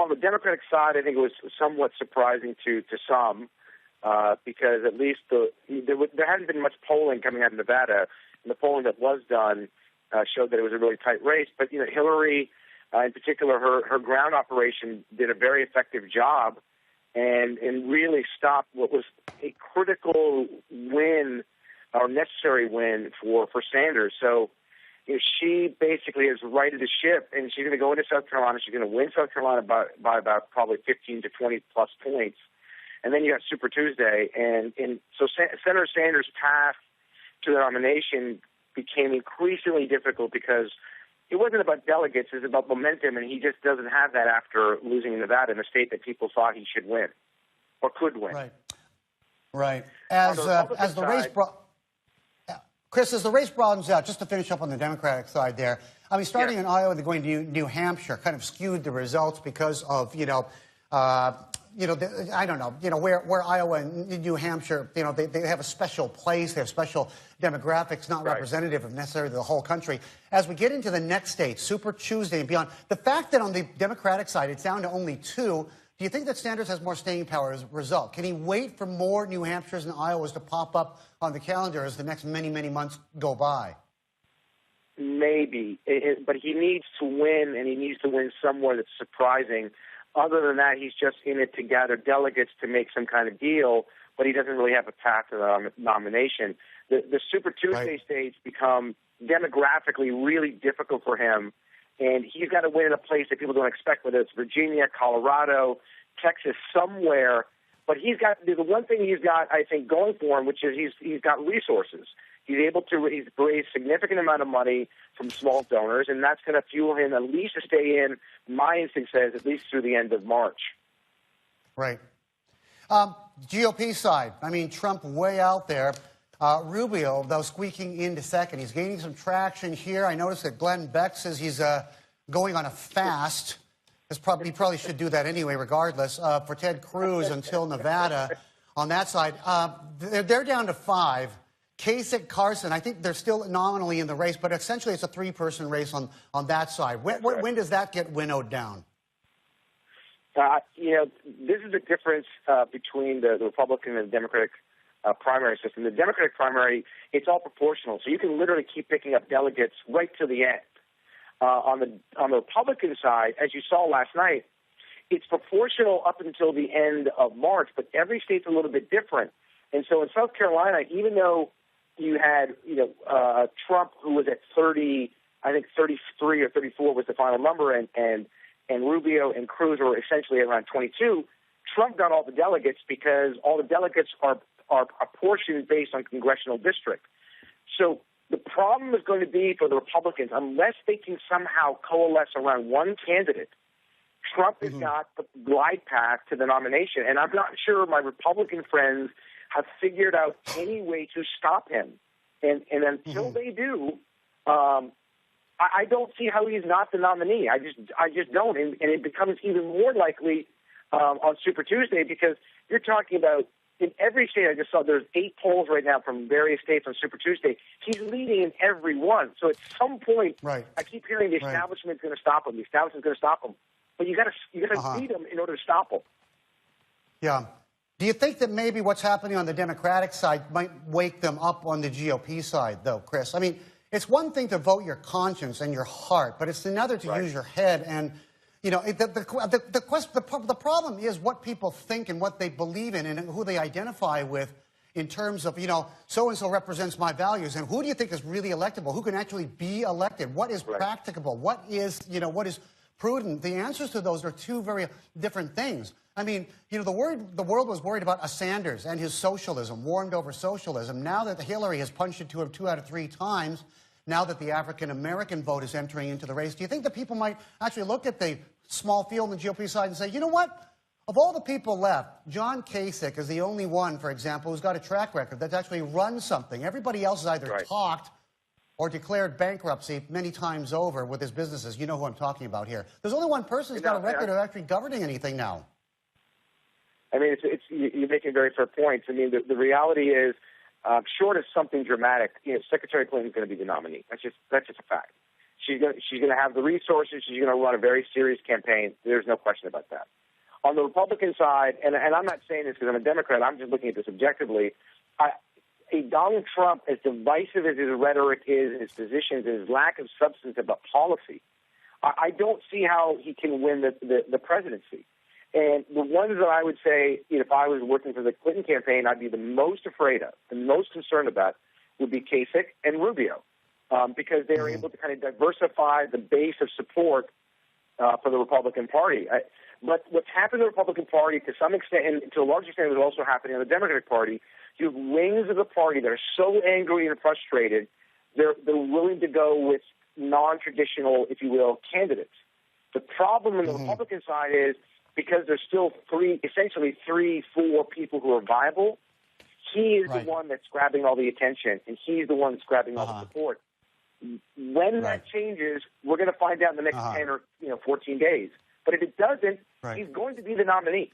the Democratic side, I think it was somewhat surprising to some because at least there hadn't been much polling coming out of Nevada, and the polling that was done showed that it was a really tight race. But Hillary, in particular, her ground operation did a very effective job, and really stopped what was a critical win or necessary win for Sanders. So she basically has righted the ship, and she's going to go into South Carolina. She's going to win South Carolina by about probably 15 to 20 plus points. And then you got Super Tuesday. And so Senator Sanders' path to the nomination became increasingly difficult because it wasn't about delegates, it was about momentum, and he just doesn't have that after losing Nevada in a state that people thought he should win or could win. Right. As the race Chris, as the race broadens out, just to finish up on the Democratic side there, I mean, starting in Iowa, they're going to New Hampshire, kind of skewed the results because of, I don't know, where Iowa and New Hampshire, they have a special place, they have special demographics, not representative of necessarily the whole country. As we get into the next state, Super Tuesday and beyond, the fact that on the Democratic side it's down to only 2, do you think that Sanders has more staying power as a result? Can he wait for more New Hampshires and Iowas to pop up on the calendar as the next many, many months go by? Maybe, but he needs to win, and he needs to win somewhere that's surprising. Other than that, he's just in it to gather delegates to make some kind of deal, but he doesn't really have a path to the nomination. The Super Tuesday states become demographically really difficult for him, and he's got to win in a place that people don't expect, whether it's Virginia, Colorado, Texas, somewhere. But he's got the one thing he's got, I think, going for him, which is he's got resources. He's able to raise a significant amount of money from small donors, and that's going to fuel him at least to stay in, my instinct says, at least through the end of March. Right. GOP side, I mean, Trump way out there. Rubio, though, squeaking into second. He's gaining some traction here. I noticed that Glenn Beck says he's going on a fast. He probably should do that anyway, regardless, for Ted Cruz until Nevada. On that side, they're down to 5. Kasich, Carson, I think they're still nominally in the race, but essentially it's a 3-person race on that side. When does that get winnowed down? This is the difference between the Republican and the Democratic primary system. The Democratic primary, it's all proportional, so you can literally keep picking up delegates right to the end. On the Republican side, as you saw last night, it's proportional up until the end of March, but every state's a little bit different. And so in South Carolina, even though you had, Trump, who was at 30, I think 33 or 34 was the final number, and Rubio and Cruz were essentially around 22. Trump got all the delegates because all the delegates are apportioned based on congressional district. So the problem is going to be for the Republicans, unless they can somehow coalesce around one candidate, Trump is not the glide path to the nomination. And I'm not sure my Republican friends have figured out any way to stop him. And until they do, I don't see how he's not the nominee. I just don't. And it becomes even more likely on Super Tuesday because you're talking about in every state. I just saw there's 8 polls right now from various states on Super Tuesday. He's leading in every one. So at some point, I keep hearing the establishment's going to stop him. The establishment's going to stop him. But you got to beat him in order to stop him. Yeah. Do you think that maybe what's happening on the Democratic side might wake them up on the GOP side, though, Chris? I mean, it's one thing to vote your conscience and your heart, but it's another to use your head. And, the problem is what people think and what they believe in and who they identify with in terms of, so-and-so represents my values. And who do you think is really electable? Who can actually be elected? What is practicable? What is prudent? The answers to those are 2 very different things. I mean, the world was worried about a Sanders and his socialism, warmed over socialism. Now that Hillary has punched it to him 2 out of 3 times, now that the African-American vote is entering into the race, do you think that people might actually look at the small field on the GOP side and say, you know what? Of all the people left, John Kasich is the only one, for example, who's got a track record that's actually run something. Everybody else has either talked or declared bankruptcy many times over with his businesses. You know who I'm talking about here. There's only one person who's got a record of actually governing anything now. I mean, you're making very fair points. I mean, the reality is, short of something dramatic, Secretary Clinton's going to be the nominee. That's just a fact. She's going to have the resources. She's going to run a very serious campaign. There's no question about that. On the Republican side, and I'm not saying this because I'm a Democrat, I'm just looking at this objectively, Donald Trump, as divisive as his rhetoric is, his positions, and his lack of substance about policy, I don't see how he can win the presidency. And the ones that I would say, if I was working for the Clinton campaign, I'd be the most afraid of, the most concerned about, would be Kasich and Rubio, because they are able to kind of diversify the base of support for the Republican Party. But what's happened to the Republican Party, to some extent, and to a large extent, is also happening in the Democratic Party. You have wings of the party that are so angry and frustrated, they're willing to go with non-traditional, if you will, candidates. The problem on the Republican side is because there's still essentially three, four people who are viable. He is the one that's grabbing all the attention, and he's the one that's grabbing all the support. When that changes, we're going to find out in the next 10 or 14 days. But if it doesn't, he's going to be the nominee.